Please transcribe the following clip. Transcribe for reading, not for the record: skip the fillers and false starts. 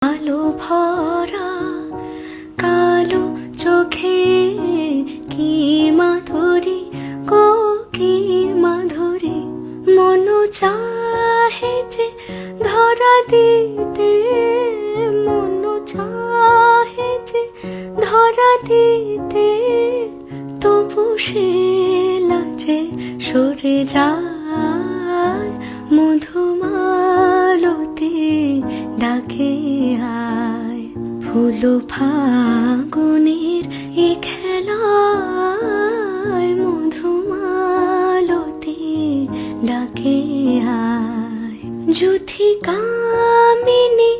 আলো ভরা কালো চোখে কি মাধুরী গো কি মাধুরী, মন চাহে যে ধরা দিতে, মন চাহে যে ধরা দিতে, তবু সে লাজে সরে যায়। মধুমালতি ডাকে আয়, ফুল ফাগুনের এ খেলায়, মধুমালতি ডাকে আয়। যুথি কামিনী